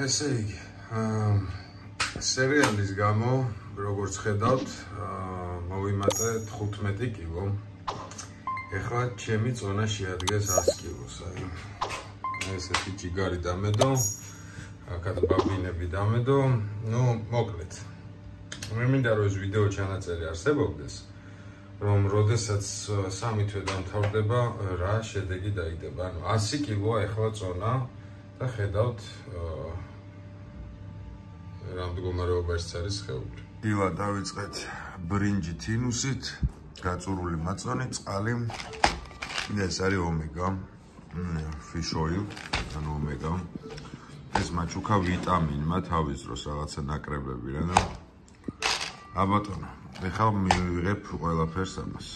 ესე იგი, სერიალის გამო, როგორც ხედავთ, მოვიმატე 15 კილო. ეხლა ჩემი წონა შეადგენს 100 კილოს. ესეთი ჯიგარი დამედო, აქაც ბაბინები დამედო, მოკლედ. მე მინდა რომ ეს ვიდეო ჩანაწერი არსებობდეს, რომ როდესაც 3 თვე დამთავრდება, რა შედეგი დაიდება. ანუ 100 კილოა ეხლა წონა და ხედავთ რა მდგომარეობაში არის სხეული. დილა დავიწყეთ ბრინჯი თინუსით, გაწურული მაწვანე, წყალი. ეს არის ომეგა, fish oil, ანუ ომეგა. ეს მაჩუქა ვიტამინმა თავის დროს რაღაცა ნაკრებები რა და აბატონო, ეხლა მივიღებ ყველაფერს ამას.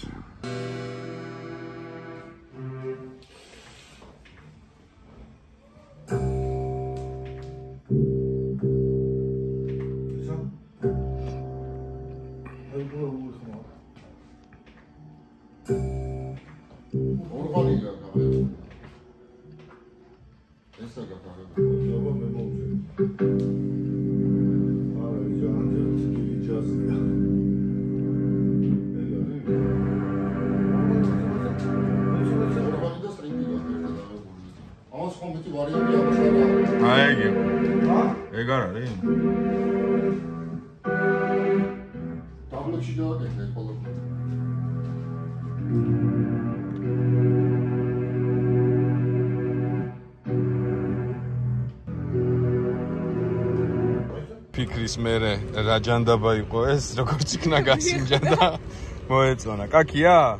ფიქრის მერე რა ჯანდაბა იყო ეს, როგორც იქნა გასინჯა და მოეწონა. კაკია?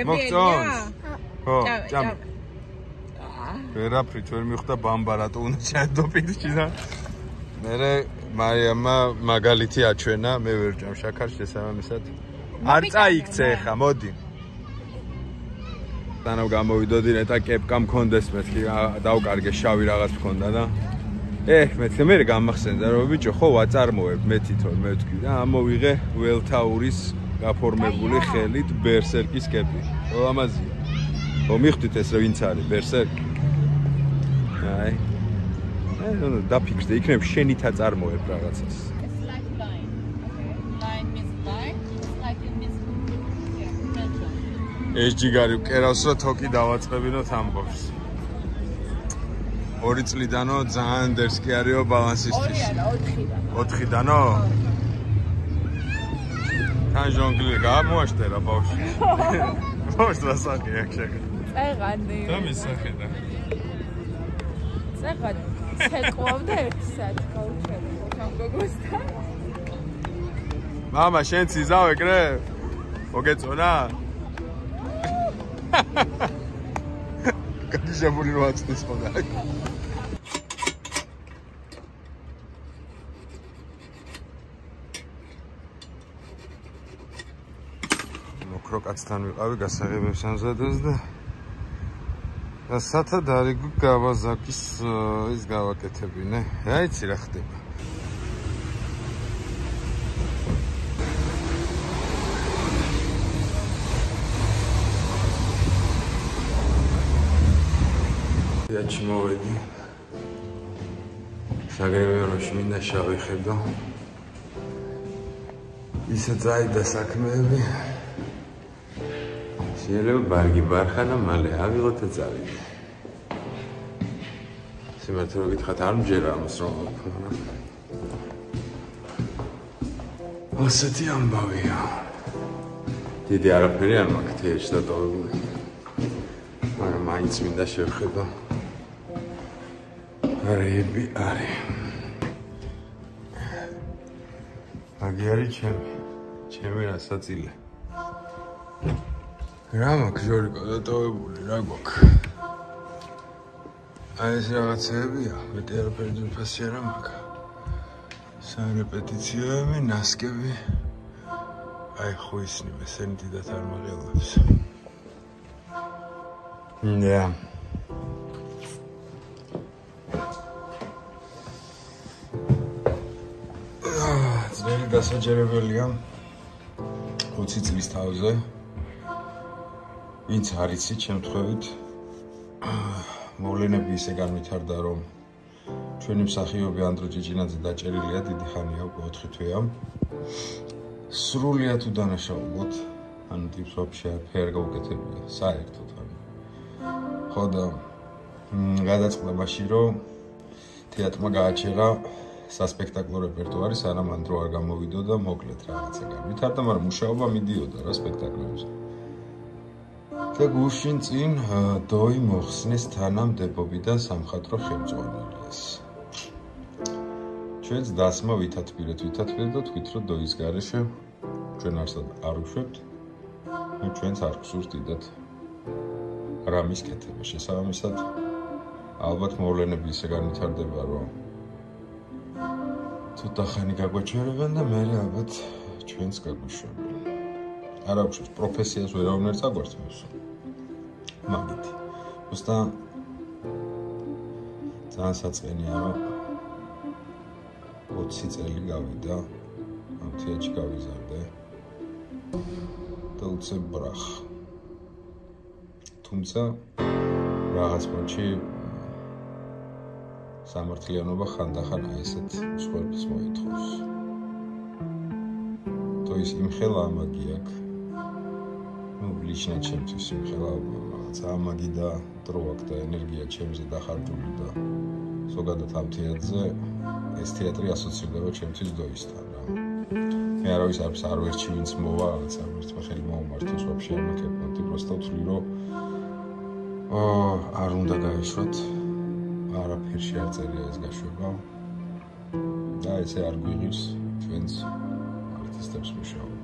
მოგწონს? ხო, ჭამ. ვერაფრით ვერ მიხვდა ბამბა რატო უნდა ჩადო პირში და მერე მარიამმა მაგალითი აჩვენა, მე ვერ ჭამ შაქარს შესაბამისად. არ წაიქცე ხა, მოდი. თანავ გამოვიდოდი ნეტა კეპკა მქონდეს მეთქი, დავკარგე შავი რაღაც მქონდა და მეთქი მე გამახსენდა რომ ბიჭო ხო ვაწარმოებ მე თვითონ მე ვთქვი და ამოვიღე ველთაურის გაფორმებული ხელით ბერსერკის კეპი. ლამაზია. ხო მიხვდით ეს რა ვინც არის ბერსერკი? აი. დაფიქრდე, იქნებ შენით აწარმოებ რაღაცას. ეს ჯიგარი ვკერავს რომ თოკი დავაწყებინოთ ამბობს. 2 წლიდანო ძალიან დერსკი არისო ბალანსისტის. 4-დანო? თან ჟონგლირი გამოაშტერა ბავშვი. ბავშვს რა სახე აქვს შეგა? წეღანი. და მისახე და. წეღანი. ცეკვავდა 1 საათი გავუჩერე ამ გოგოსთან. მამა შენ ციზავ ეგრე? მოგეწონა? გადიშებული რო აწდეს ხოლმე. მოკრო კაცთან ვიყავი გასაღებებს ამზადებს და სათად არის გავაზაკის ის გავაკეთებინე. რა იცი რა ხდება. იაჩი მოვედი. საგრევეროში მინდა შევხედო. ისე წაიდა საქმეები. შეიძლება ბარგი ბარხა და მალე ავიღოთ და წავიდე. სიმართლე რომ გითხრათ არ მჯერა ამას რომ ასეთი ამბავია. დიდი არაფერი არ მაქვს თეატრში დატოვებული. მაგრამ მაინც მინდა შევხედო. რები არის. აგი არის ჩემი რასაწილე. რა მაქვს ჟორიკო დატოვებული, რა გვაქვს? აი ეს რაღაცებია, მეტი არაფერი ძვირფასი არ მაქვს. სარეპეტიციოები, ნასკები. აი ხო ისინი მესენი დიდათ არ მაღელებს. Yeah. ძნელი დასაჯერებელია 20 წლის თავზე. ვინც არ იცით შემთხვევით მოვლენები ისე განვითარდა რომ ჩვენი მსახიობი ანდრო ჭიჭინაძე დაჭერილია დიდი ხანია უკვე 4 თვეა. სრულიად უდანაშაულოდ, ანუ ტიპს ვაფშე არ გაუკეთებია, საერთოდ ანუ. ხო და გადაწყდა მაშინ რომ თეატრმა გააჩერა სასპექტაკლო რეპერტუარი, სანამ ანდრო არ გამოვიდო და მოკლედ რაღაცა განვითარდა, მაგრამ მუშაობა მიდიოდა რა სპექტაკლებზე. და გუშინ წინ დოი მოხსნეს თანამდებობიდან სამხატვრო ხელმძღვანელის. ჩვენც დასმა ვითათბირეთ და თქვით რომ დოის გარეშე ჩვენ არ ვუშვებთ. ჩვენც არ გსურთ დიდად რამის კეთება. შესაბამისად ალბათ მოვლენები ისე განვითარდება რომ ცოტა ხანი გაგვაჩერებენ და მე ალბათ ჩვენც გაგვიშვებენ. არ აქვს პროფესიას ვერავინ არ წაგვართმევს. მაგითი. უბრალოდ ძალიან საწყენია რომ 20 წელი გავიდა, ამ თეატრში გავიზარდე და უცებ ბრახ. თუმცა რაღაც პონჩი სამართლიანობა ხანდახან ესეთ მსხვერპლს მოითხოვს. то есть იმხელა ამაგი აქვს. ну лично ჩემთვის იმხელა რაღაც ამაგი და დრო აქვს და ენერგია ჩემზე დახარჯული და ზოგადად ამ თეატრზე ეს თეატრი ასოცირდება ჩემთვის დოისთან რა. მე არავის არ ვერჩი ვინც მოვა, რაღაც არ ვერჩი ხელი მოუმართოს ვაფშე არ მეკეპოდი, просто ვთვლი რომ არ უნდა გაეშვათ. არაფერში არ წერია ეს გაშვება და ესე არ გვიღებს ჩვენს არტისტებს მუშაობა.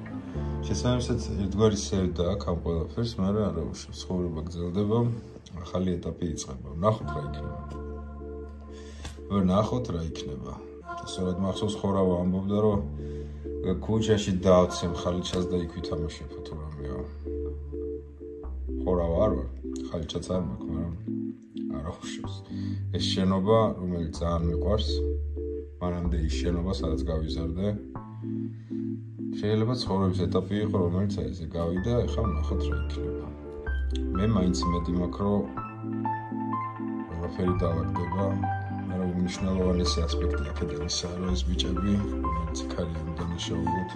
შესაბამისად ერთგვარი სევდა აქ ამ ყველაფერს, მაგრამ არა უშავს ცხოვრება გრძელდება, ახალი ეტაპი იწყება. ნახოთ რა იქნება. ნახოთ რა იქნება. სწორედ მახსოვს ხორავა ამბობდა რომ ქუჩაში დაავცემ ხალიჩას და იქ ვითამაშებო თუ რამეა. ხორავა არ ვარ, ხალიჩაც არ მაქვს, მაგრამ არა უშავს. ეს შენობა, რომელიც ძალიან მიყვარს, მანამდე ის შენობა, სადაც გავიზარდე. შეიძლება ცხოვრების ეტაპი იყო, რომელიც ესე გავიდა, ეხლა ნახოთ რა იქნება. მე მაინც იმედი მაქვს, რომ ყველაფერი დავაგდება. მაგრამ მნიშვნელოვანი ასპექტი აქედან ისაა, რომ ეს ბიჭები, რომელიც იქარიან დანაშაულოდ,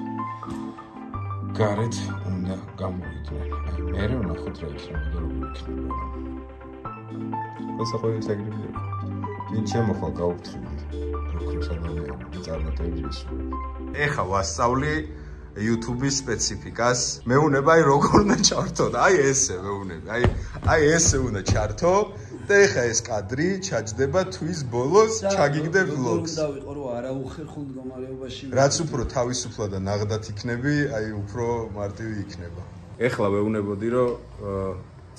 გარეთ უნდა გამოვიდნენ. აი მე ნახოთ რა იქნება და როგორ იქნება. Cosa puoi sacrificare? Diciamo che ეხა ვასწავლი YouTube-ის სპეციფიკას. მეუნება აი როგორ უნდა ჩართო და აი ესე მეუნები. აი ესე უნდა ჩართო და ეხა ეს კადრი ჩაჯდება თვის ბოლოს, ჩაგიგდებ vlogs. დავიყო რომ არა უხერხულ მდგომარეობაში. რაც უფრო თავისუფლად და ნაღდათ იქნები, აი უფრო მარტივი იქნება. ეხლა მეუნებოდი რომ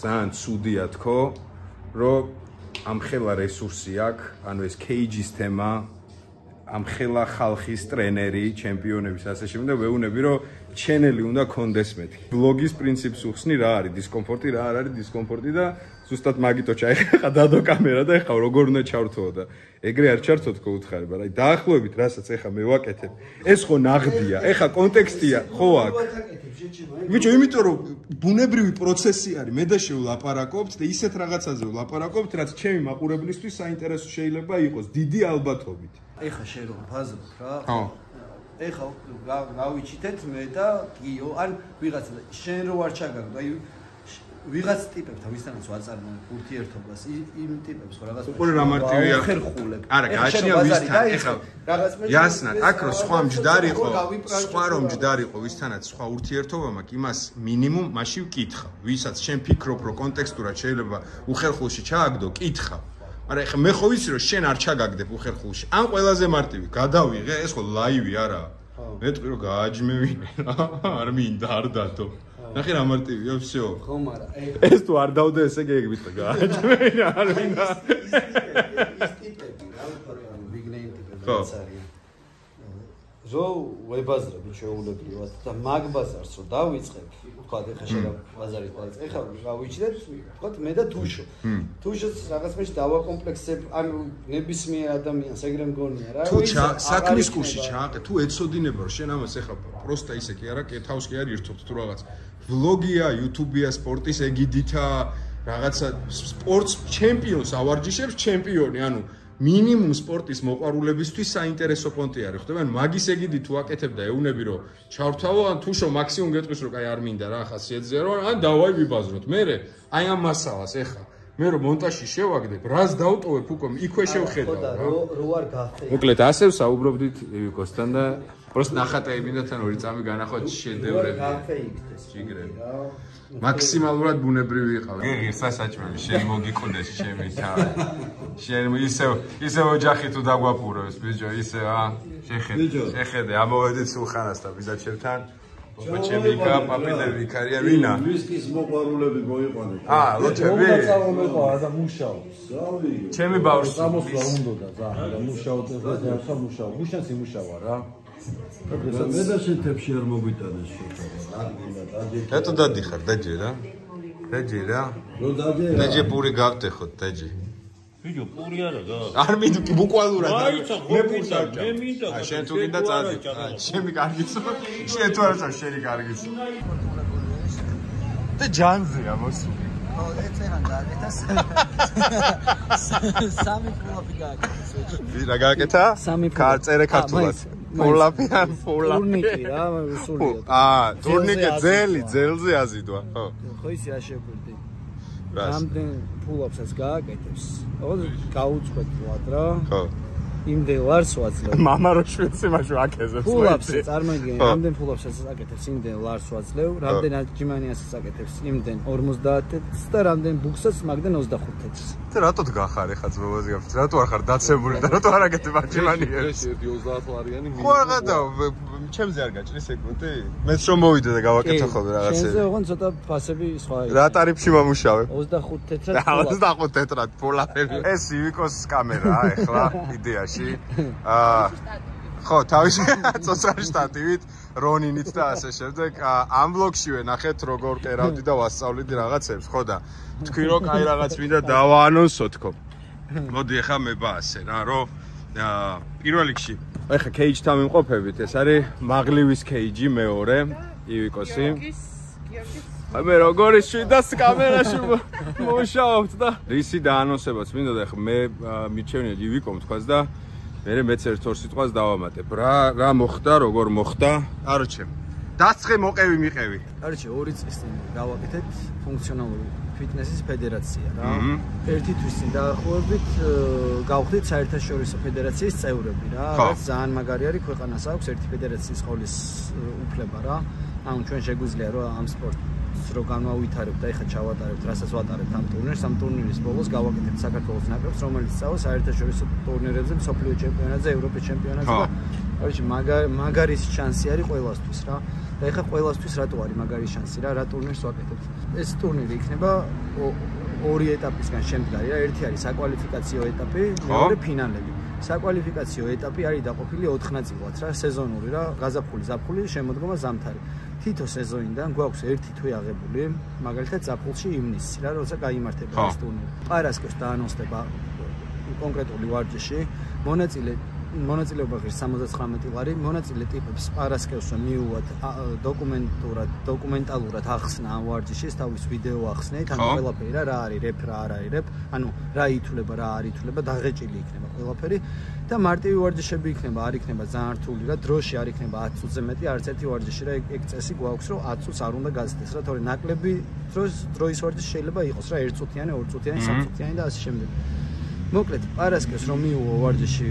ძალიან ცუდია თქო, რომ ამხელა რესურსი აქვს, ანუ ეს KG-ის თემა, ამხელა ხალხის ტრენერი, ჩემპიონების ასე შემდეგ, ვეუნები რომ ჩენელი უნდა კონდეს მეთქი. ბლოგის პრინციპს უხსნი რა არის დისკომფორტი, რა არ არის დისკომფორტი და ზუსტად მაგითო ჩაიხა დადო კამერა და ეხა როგორ უნდა ჩართოო და ეგრე არ ჩართო თქო უთხარება. აი დაახლოებით რასაც ეხა მე ვაკეთებ. ეს ხო ნაღდია, ეხა კონტექსტია ხო აქვს. ბიჭო, იმიტომ რომ ბუნებრივი პროცესი არის, მე და შევლაპარაკობთ და ისეთ რაღაცაზე ვლაპარაკობთ, რაც ჩემი მაყურებლისთვის საინტერესო შეიძლება იყოს დიდი ალბათობით. ეხა შენ რომ ფაზობ რა. ხო. ეხა გავიჩიტეთ მე და გიო, ან ვიღაცა შენ რო არ ჩაგაგდო, აი ვიღაც ტიპებთან ვისთანაც ვაწარმოებ ურთიერთობას, იმ ტიპებს ხო რაღაც უყურე რა მარტივია. არა, გააჩნია ვისთან, ეხა იასნად, აქ რო სხვა მჯდარიყო, სხვა რომ მჯდარიყო ვისთანაც სხვა ურთიერთობა მაქვს, იმას მინიმუმ მაშინ ვკითხა. ვისაც შენ ფიქრობ, რომ კონტექსტურად შეიძლება უხერხულში ჩააგდო, კითხა. მაგრამ ეხა მე ხო ვიცი რომ შენ არ ჩაგაგდებ უხერხულში. ან ყველაზე მარტივი, გადავიღე, ეს ხო ლაივი არაა. მეტყვი რომ გააჯმევინე რა, არ მინდა არ დადო. ნახე რა მარტივია, всё. ხო, მაგრამ ეს თუ არ დავდე, ესე გეგმით და გააჯმევინე, არ მინდა. ის ტიპები რა, ვიგნეინ ტიპები არიან. რო ვებაზრები შეუულებრივად და მაგ ბაზარს რო დავიწყებ, თქვა ეხა შეიძლება ბაზარი ყავს. ეხა გავიჩნდეთ, თქვა მე და თუშო. თუშოს რაღაც მეში დავაკომპლექსებ, ანუ ნებისმიერ ადამიანს ეგრე მგონია რა. თუ საქმის კურსი ჩააყე, თუ ეცოდინება რომ შენ ამას ეხა პროსტა ისე კი არა, კეთავს კი არ ირთობთ თუ რაღაც ვლოგია, YouTube-ია, სპორტის ეგიდითა, რაღაცა სპორტს ჩემპიონს ავარჯიშებს ჩემპიონი, ანუ მინიმუმ სპორტის მოყვარულებისთვის საინტერესო პონტი არის. ხვდებიან, მაგის ეგიდი თუ აკეთებ და ეუნები რომ ჩავთავო, ან თუშო მაქსიმუმ გეტყვის რომ კაი არ მინდა რა ხასიათზე რომ ან დავაი ვიბაზროთ. მე აი ამ მასალას ეხა მე რომ მონტაჟში შევაგდებ, რას დავტოვებ უკვე იქვე შევხედავ რა. რო არ გახდე. მოკლედ ასე საუბრობდით ივიკოსთან და просто ნახატები მინდა თან ორი წამი განახოთ შედევრები. ჯიგრები. მაქსიმალურად ბუნებრივი იყავ. გიღირსა საჭმელი, შენ მოგიყვდეს ჩემი თავი. შენ ისევ ოჯახი თუ დაგვაპურებს, ბიჭო, ისე შეხედე, ამოვედით სულხანასთან ბიზაჩებთან. ჩემი კა პაპინები იქარია ვინა? ვისკის მოყვარულები მოიყვანეთ. ლოჩები? მოყვარულია და მუშაობს. ჩემი ბავშვი. სამოსლა უნდა და მუშაობ და მუშაობ. გუშინს იმუშავა რა. მე და შეთებში არ მოგვიტანეს შეხება. რატო დადიხარ დაჯე რა? დაჯე რა? რო დაჯე პური გავტეხოთ დაჯე. ვიდეო პური არა გა. არ მინდა ბუკვალურად. მე მინდა, მე მინდა. შენ თუ გინდა წადი. ჩემი კარგიც. შენ თუ არა შენი კარგიც. და ჯანზეა მოსული. ეცერან გააკეთა სამი ფულაპი გააკეთა. ვირა გააკეთა? კარწერე ქართულად. ფულაპიან, ტურნიკი რა, სულია. ტურნიკი ძელზე აზიდვა, ხო. ხო ისე აშეგვირდი. რამდენ ფულაპსაც გააკეთებს. ხო, გაუწყვეტ ვად რა. ხო. იმდენ ლარს ვაძლევ. მამა რო შვეცი მაშო აკეთებს. ფულაპს წარმოიდგინე, რამდენ ფულაპსაც აკეთებს, იმდენ ლარს ვაძლევ, რამდენ ჯიმანიასაც აკეთებს, იმდენ 50-ს და რამდენ ბუქსაც მაგდენ 25-ს. და რატო გახარ ეხა ძმობაზე გაფრთხილ? რატო არ ხარ დაცებული და რატო არ აკეთებ ჯიმანიას? ეს 30 ლარიანი ხო აღადა, ჩემზე არ გაჭრი სეკუნდი? მეც რომ მოვიდე და გავაკეთე ხოლმე რაღაცე. შენზე ოღონდ ცოტა ფასები სხვა იყო. რა ტარიფში მომუშავე? 25 თეთრად. 25 თეთრად ფულაფები. ეს ივიკოს კამერაა ეხლა იდეაში. ხო, თავისი წოწარი შტატივით, რონინით და ასე შემდეგ. ამ ბლოგშივე ნახეთ როგორ კერავდი და ვასწავლიდი რაღაცებს, ხო და თქვი რომ კაი რაღაც მინდა დავაანონსო თქო. მოდი ახლა მე ბაასე რა, რომ პირველ რიგში ახლა кейჯთან მიმყოფებით, ეს არის მაღლივის кейჯი მეორე, ივიკოსი. აი მე როგორი შვიდას კამერაში მუშაობთ და რისი დაანონსებაც მინდა და ახლა მე მიჩვენე ივიკომ თქვას და მე მეც ერთ-ორ სიტყვას დავამატებ. რა მოხდა, როგორ მოხდა? არჩე. დაცხე მოყევი მიყევი. არჩე 2 წლის წინ გავაკეთეთ ფუნქციონალური ფიტნესის ფედერაცია რა. ერთი თვის წინ დაახლოებით გავხდით საერთაშორისო ფედერაციის წევრები რა. რაც ძალიან მაგარი არის, ქვეყანას აქვს ერთი ფედერაციის ყოლის უფლება რა. ანუ ჩვენ შეგვიძლია რომ ამ სპორტს რო განვავითარებთ და ეხლა ჩავატარებთ, რასაც ვატარებთ ამ ტურნირს, ამ ტურნირის ბოლოს გავაკეთებთ საქართველოს ნაკრებს, რომელიც წავა საერთაშორისო ტურნირებზე, მსოფლიო ჩემპიონატზე, ევროპის ჩემპიონატზე და короче, მაგარი შანსი არის ყველასთვის რა. და ეხლა ყველასთვის რატო არის მაგარი შანსი რა ტურნირს ვაკეთებთ. ეს ტურნირი იქნება ორი ეტაპისგან შემდგარი რა. ერთი არის საკვალიფიკაციო ეტაპი, მეორე ფინალები. საკვალიფიკაციო ეტაპი არის დაყოფილი 4 ნაწილად რა, სეზონური რა, გაზაფხული, ზაფხული, შემოდგომა, ზამთარი. თითო სეზონიდან გვაქვს ერთი თვე აღებული, მაგალითად ზაფხულში ივნისში რა, როცა გაიმართება ეს ტურნირი. პარასკევს დაანონსდება კონკრეტული ვარჯიში, მონაწილეობა ღირს 79 ლარი, მონაწილე ტიპებს პარასკევს მიუვათ დოკუმენტალურად ახსნა ამ ვარჯიშის, თავის ვიდეო ახსნით, ანუ ყველაფერი რა არის რეფ, რა არ არის რეფ, ანუ რა ითვლება, რა არ ითვლება, დაღეჭილი იქნება ყველაფერი და მარტივი ვარჯიშები იქნება, არ იქნება ძალიან რთული რა, დროში არ იქნება 10 წუთზე მეტი, არც ერთი ვარჯიში რა, ეგ წესი გვაქვს, რომ 10 წუთს არ უნდა გაზრდეს რა, თორე ნაკლები დროის ვარჯიში შეიძლება იყოს რა, 1 წუთიანი, 2 წუთიანი, 3 წუთიანი და ასე შემდეგ. მოკლედ, პარასკევს რომ მიუვო ვარჯიში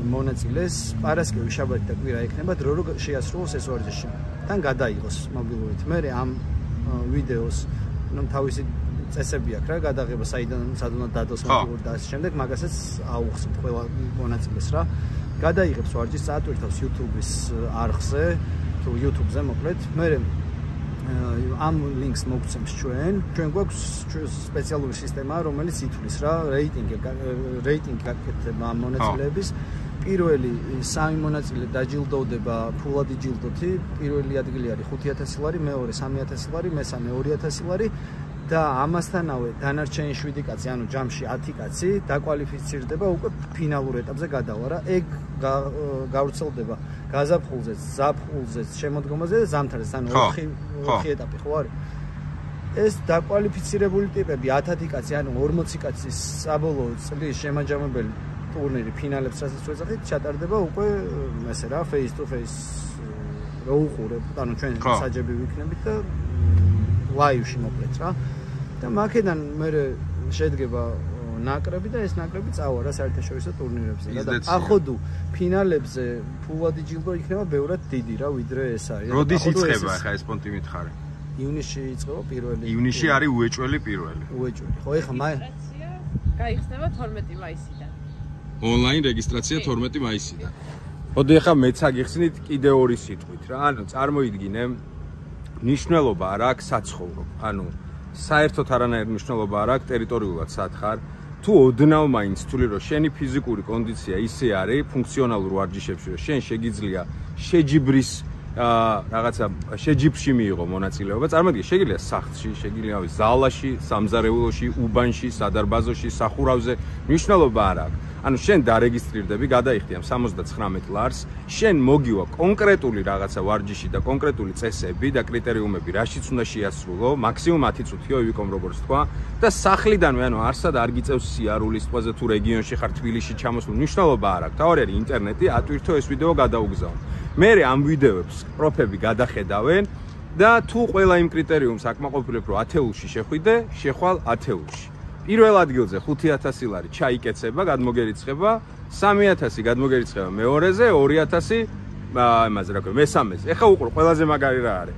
მონაწილეს, პარასკევი, შაბათი და კვირა იქნება დრო რომ შეასრულოს ეს ვარჯიში. თან გადაიღოს მობილურით. მე ამ ვიდეოს თავისი წესები აქვს რა, გადაღება სად უნდა დადოს მობილური და ასე შემდეგ, მაგასაც აუხსნით ყველა მონაწილეს რა. გადაიღებს ვარჯიშს, წაატვირთავს YouTube-ის არხზე, თუ YouTube-ზე მოკლედ. მე ამ ლინკს მოგცემს ჩვენ გვაქვს სპეციალური სისტემა, რომელიც ითვლის რა, რეიტინგი გაკეთდება ამ მონაწილეების. პირველი 3 მონაწილე დაჯილდოვდება ფულად ჯილდოთი, პირველი ადგილი არის 5000 ლარი, მეორე 3000 ლარი, მესამე 2000 ლარი და ამასთანავე დანარჩენი 7 კაცი, ანუ ჯამში 10 კაცი დაკვალიფიცირდება უკვე ფინალურ ეტაპზე გადავა რა. ეგ გავრცელდება გაზაფხულზეც, ზაფხულზეც, შემოდგომაზე და ზამთარზეც, ანუ 4 ეტაპი ხო არის. ეს დაკვალიფიცირებული ტიპები 10 კაცი, ანუ 40 კაცის საბოლოო წლის შემაჯამებელი ტურნირი ფინალებს რასაც ვეძახით, ჩატარდება უკვე ესე რა, face to face რო უყურებთ, ანუ ჩვენ საჯები ვიქნებით და live-ში მოკლედ რა. და მაქედან მე შედგება ნაკრები და ეს ნაკრები წავა რა საერთაშორისო ტურნირებზე რა და ახოდუ ფინალებზე ფულადი ჯილდო იქნება ბევრად დიდი რა ვიდრე ეს არის. როდის იწყება ახლა ეს პონტი მითხარი? ივნისში იწყება პირველი. ივნისში არის უეჭველი პირველი. უეჭველი. ხო ეხლა გაიხსნება 12 მაისიდან. ონლაინ რეგისტრაცია 12 მაისიდან. მოდი ახლა მეც აგიხსნით კიდე ორი სიტყვით რა. ანუ წარმოიდგინე მნიშვნელობა არ აქვს საცხოვრობ. ანუ საერთოდ არანაირი მნიშვნელობა არ აქვს ტერიტორიულად სათხარ. თუ ოდნავ მაინც თვლი რომ შენი ფიზიკური კონდიცია ისე არის ფუნქციონალურ ვარჯიშებში რომ შენ შეგიძლია შეჯიბრის რაღაცა შეჯიბრში მიიღო მონაწილეობა. წარმოიდგინე შეგიძლია სახლში, შეგიძლია ზალაში, სამზარეულოში, უბანში, სადარბაზოში, სახურავზე, მნიშვნელობა არ აქვს. ანუ შენ დარეგისტრირდები, გადაიხდიან 79 ლარს, შენ მოგივა კონკრეტული რაღაცა ვარჯიში და კონკრეტული წესები და კრიტერიუმები, რაშიც უნდა შეასრულო, მაქსიმუმ 10 წუთიო ივიკომ როგორც თქვა და სახლიდანვე, ანუ არსად არ გიწევს სიარულის ყველაზე თუ რეგიონში ხარ, თბილისში ჩამოსულ, მნიშვნელობა არ აქვს. თავარი არის ინტერნეტი, ატვირთო ეს ვიდეო გადაუგზავნ. მე ამ ვიდეოებს პროფები გადახედავენ და თუ ყველა იმ კრიტერიუმს აკმაყოფილებ, რომ ათეულში შეხვიდე, შეხვალ ათეულში. პირველ ადგილზე 5000 ლარი ჩაიკეცება, გადმოგერიცხება, 3000 გადმოგერიცხება მეორეზე, 2000 იმაზე რა ქვია, მესამეზე. ეხა უყურო ყველაზე მაგარი რა არის.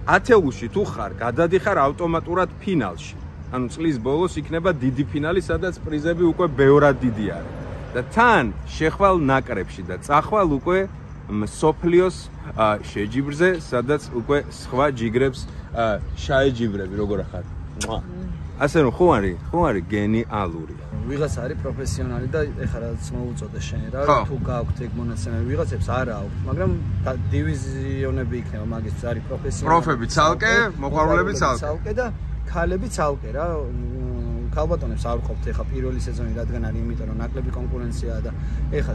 ათეულში თუ ხარ, გადადიხარ ავტომატურად ფინალში. ანუ წლის ბოლოს იქნება დიდი ფინალი, სადაც პრიზები უკვე ბევრად დიდი არის. და თან შეხვალ ნაკრებში და წახვალ უკვე სოფლიოს შეჯიბრზე, სადაც უკვე სხვა ჯიგრებს შაეჯიბრები, როგორ ახარ. ასე რომ ხო არის გენიალური. ვიღაც არის პროფესიონალი და ეხლა რაც მოუწოდე შენ რა, თუ გააქვთ ეგ მონაცემები, ვიღაცებს არ აქვს, მაგრამ დივიზიონები იქნება, მაგის არის პროფესიონალი. პროფები ცალკე, მოყვარულები ცალკე და ქალები ცალკე რა. ქალბატონებს არ ვყოფთ ეხლა პირველი სეზონი რადგან არის, იმიტომ რომ ნაკლები კონკურენციაა და ეხლა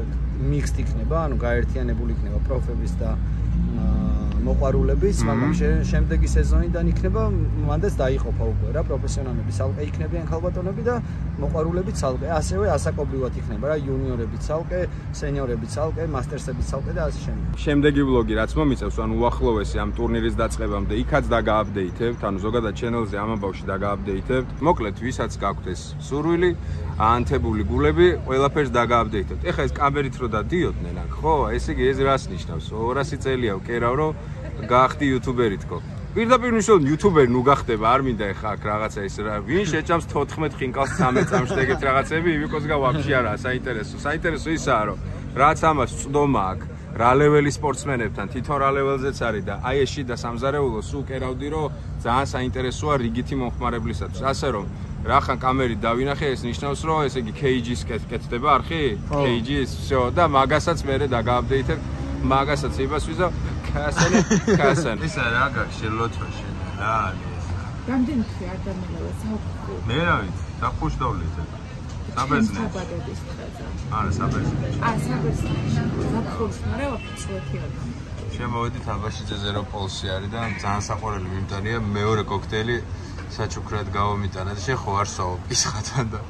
მიქსტ იქნება, ანუ გაერთიანებული იქნება პროფების და მოყვარულების, მაგრამ შემდეგი სეზონიდან იქნება მანდაც დაიყოფა უკვე რა, პროფესიონალები ცალკე იქნებიან ქალბატონები და მოყვარულები ცალკე. ასევე ასაკობრივად იქნება რა, იუნიორები ცალკე, სენიორები ცალკე, მასტერსები ცალკე და ასე შემდეგ. შემდეგი ვლოგი რაც მომიწევს, ანუ უახლოესი ამ ტურნირის დაწყებამდე იქაც დაგააპდეითებთ, ანუ ზოგადად ჩენელზე ამ ამბავში დაგააპდეითებთ. მოკლედ, ვისაც გაქვთ ეს სურვილი, ანთებული გულები, ყველაფერს დაგააპდეითებთ. ეხლა ეს კამერით რო დადიოდნენ აქ, ხო? ესე იგი ეს რას ნიშნავს? 200 წელია ვკერავ, რომ გახდი იუთუბერი თქო. პირდაპირ ნიშნავს იუთუბერი ნუ გახდება, არ მინდა ეხა აქ რაღაცა ის რა. ვინ შეჭამს 14 ხინკალს 13 წამში ეგეთ რაღაცები, იმიკოსგა ვაფშე არაა საინტერესო. საინტერესო ისაა, რომ რაც ამას წდომა აქვს, რა ლეველი სპორტსმენებთან, თვითონ რა ლეველზეც არის და აი ეს შიდა სამზარეულოს სულ კერავდი, რომ ძალიან საინტერესოა რიგითი მომხმარებლისათვის. ასე რომ რახან კამერით დავინახე, ეს ნიშნავს, რომ ესე იგი KG-ს კეთდება არხი? KG-ს, всё და მაგასაც მე დაგააპდეითებ, მაგასაც იმას ვიზა კასანი. ისა რა გაქვს შელოთოში რა არის? რამდენი ხე ადამიანია საუბარი? მე რა ვიცი, დახუშდავლეთ. საბერძნეთში. არა, საბერძნეთში. საბერძნეთში. ზაფხულში, მაგრამ ოფიციალურად. შემოვედით აბაშიძე ზეროპოლსი არის და ძალიან საყვარელი მიმტანია, მეორე კოქტეილი საჩუქრად გავომიტანა და შენ ხო არ საუბრობ ისხათან და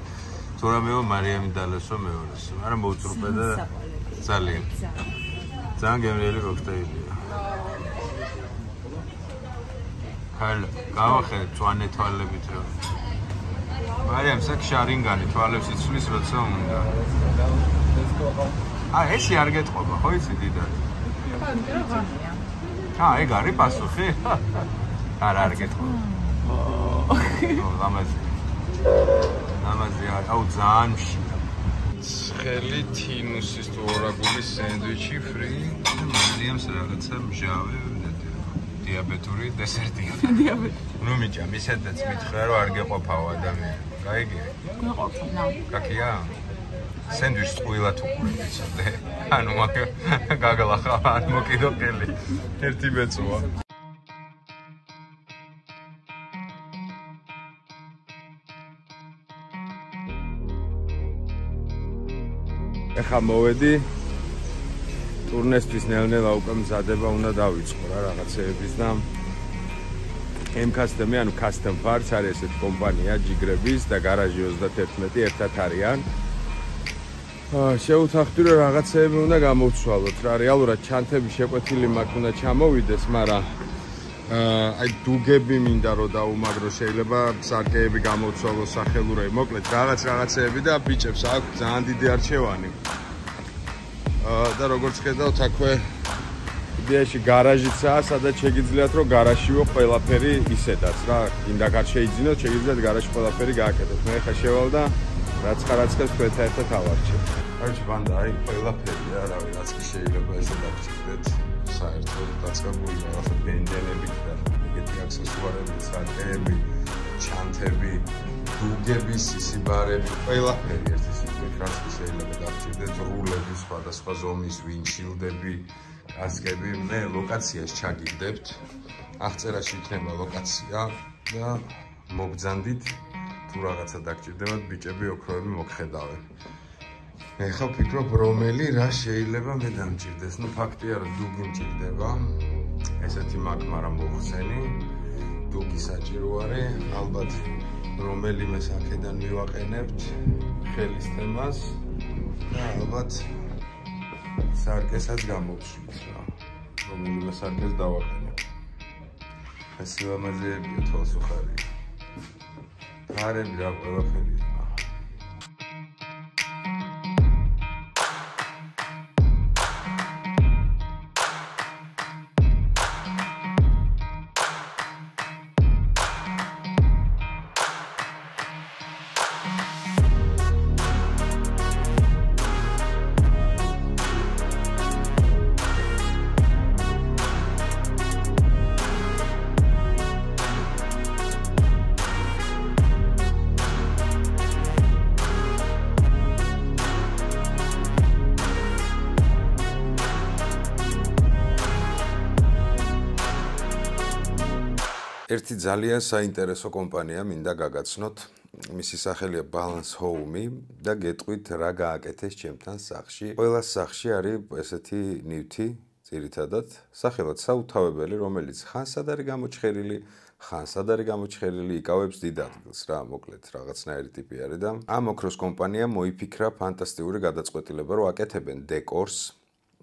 თუ რამეო მარიამი დალესო მეორეს. არა მოუწრუპე და ძალიან. ძალიან გემრიელი კოქტეილია. ხალ, გავახერე წვანე თვალებით რა. მარიამ საკ შარინგანი თვალებს იცვლის როცა უნდა. ესე არ გეტყობა, ხო იცი დიდად? ეგ არის პასუხი? არ გეტყობა. ნამაზი აუ ძალიან მშია. ცხელი თინუსის თორაგულის სენდვიჩი ფრი და მარიამს რაღაცა მჟავე დიაბეტური დესერტია. ნუ მიჭა, მისედაც მითხრა რომ არ გეყოფაო ადამიანი. გაიგე? გეყოფნა. კაკია? სენდვიჩს ყვილად უყურებიცოდე. ანუ გაგალახა არ მოკიდო ყელი. ერთი მეწოა. ეხა მოვედი ტურნესთვის ნელ-ნელა უკვე მზადება უნდა დავიწყო რა რაღაცეების და M-Custom-ი, ანუ Custom Parts არის ესეთი კომპანია ჯიგრების და გარაჟი 31 ერთად არიან. Შეუთახდი რომ რაღაცეები უნდა გამოვცვალოთ რა რეალურად ჩანთები შეკვეთილი მაქვს უნდა ჩამოვიდეს მაგრამ აი დუგები მინდა რომ დაუმაგრო შეიძლება სარკეები გამოვცვალო სახელურები მოკლედ რაღაცეები და ბიჭებს აქვს ძალიან დიდი არჩევანი და როგორც ხედავთ აქვე იდეაში გარაჟიცაა სადაც შეგიძლიათ რომ გარაჟშივო ყველაფერი ისედაც რა კიდე არ შეიძინოთ შეგიძლიათ გარაჟში ყველაფერი გააკეთოთ მე ხა შევალ და რაც ხარაცხებს თქვენთან ერთად ავარჩევ კარგი ბანდა აი ყველაფერია რავი რაც კი შეიძლება ესე დაგჭირდეთ საერთოდ დაწყებული რაღაცა ბენდელებით და ეგეთი აქსესუარები, სარკეები, ჩანთები, დუგები, სისიბარები, ყველაფერი ერთი სიტყვით რაც კი შეიძლება დაგჭირდეთ რულები, სხვადასხვა ზომის ვინჩილდები, კასკები, მე ლოკაციას ჩაგიგდებთ. აღწერაში იქნება ლოკაცია და მოგძანდით თუ რაღაცა დაგჭირდებათ ბიჭები ოქროები მოგხედავენ. ეხლა ვფიქრობ რომელი რა შეიძლება მე დამჭირდეს. ნუ ფაქტია რომ დუგი მჭირდება. ესეთი მაქვს, მაგრამ მოხსენი. დუგი საჭირო არის. ალბათ რომელიმე აქედან მივაყენებთ ხელის თემას და ალბათ სარკესაც გამოვშვით რა. რომელიმე სარკეს დავაყენებ. სილამაზეებია თვალს უხარია. თარები რა ყველაფერია. ერთი ძალიან საინტერესო კომპანია მინდა გაგაცნოთ. მისი სახელია Balance Home და გეტყვით რა გააკეთეს ჩემთან სახლში. ყველა სახლში არის ესეთი ნივთი, ძირითადად, სახელად საუთავებელი, რომელიც ხანსად არის გამოჩხერილი, ხანსად არის გამოჩხერილი, იკავებს დიდ ადგილს რა, მოკლედ რაღაცნაირი ტიპი არის და ამ ოქროს კომპანიამ მოიფიქრა ფანტასტიკური გადაწყვეტილება, რომ აკეთებენ დეკორს,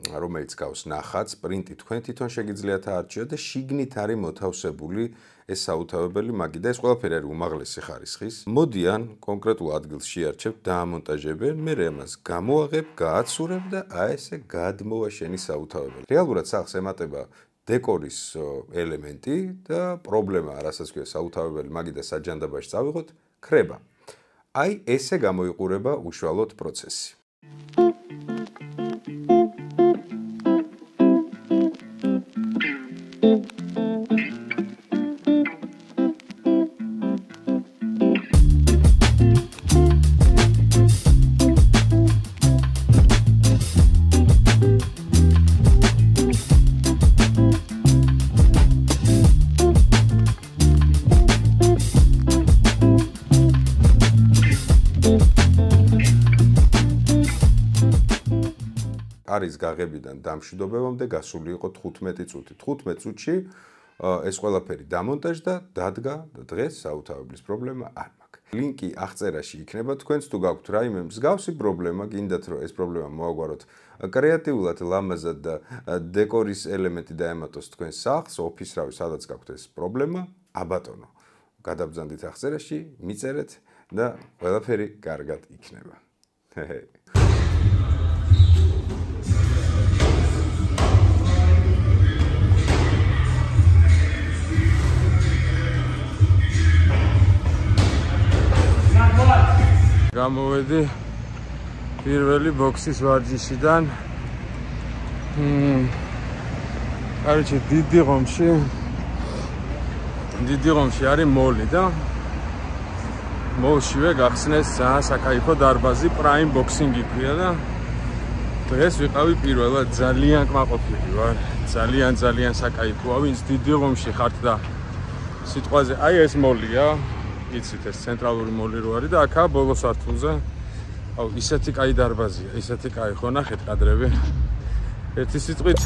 რომელიც გავს ნახატს, პრინტი თქვენ თვითონ შეგიძლიათ აარჩიოთ და შიგნით არის მოთავსებული ეს საუთავებელი მაგი და ეს ყველაფერი არის უმაღლესი ხარისხის. მოდიან კონკრეტულ ადგილს შეარჩევთ, დაამონტაჟებენ, მე ამას გამოაღებ, გააცურებ და აი ესე გადმოვა შენი საუთავებელი. რეალურად სახლს ემატება დეკორის ელემენტი და პრობლემა რასაც ქვია საუთავებელი მაგი და საჯანდაბაში წავიღოთ, ქრება. აი ესე გამოიყურება უშუალოდ პროცესი. არის გაღებიდან დამშვიდობებამდე გასული იყო 15 წუთი. 15 წუთში ეს ყველაფერი დამონტაჟდა, დადგა და დღეს საუთავებლის პრობლემა არ მაქვს. ლინკი აღწერაში იქნება, თქვენც თუ გაქვთ რაიმე მსგავსი პრობლემა, გინდათ რომ ეს პრობლემა მოაგვაროთ კრეატიულად, ლამაზად და დეკორის ელემენტი დაემატოს თქვენ სახლს, ოფისს, რავი, სადაც გაქვთ ეს პრობლემა, აბატონო. გადაბრძანდით აღწერაში, მიწერეთ და ყველაფერი კარგად იქნება. გამოვედი პირველი ბოქსის ვარჯიშიდან. კაროჩე დიდი ღომში არის მოლი და მოლშივე გახსნეს ძალიან საკაიფო დარბაზი პრაიმ ბოქსინგი ქვია და დღეს ვიყავი პირველად ძალიან კმაყოფილი ვარ. ძალიან საკაიფოა, ვინც დიდი ღომში ხართ და სიტყვაზე აი ეს მოლია. იცით ეს ცენტრალური მოლი რო არის და აქა ბოლო სართულზე აუ ისეთი კაი დარბაზია, ისეთი კაი ხო ნახეთ კადრები. ერთი სიტყვით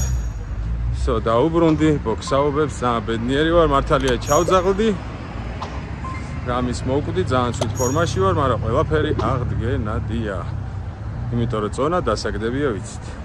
სო დაუბრუნდი ბოქსაობებს, ძალიან ბედნიერი ვარ, მართალია ჩავძაღლდი. რამის მოვკვდი, ძალიან ცუდ ფორმაში ვარ, მაგრამ ყველაფერი აღდგენადია. იმიტომ რომ წონა დასაგდებია ვიცით.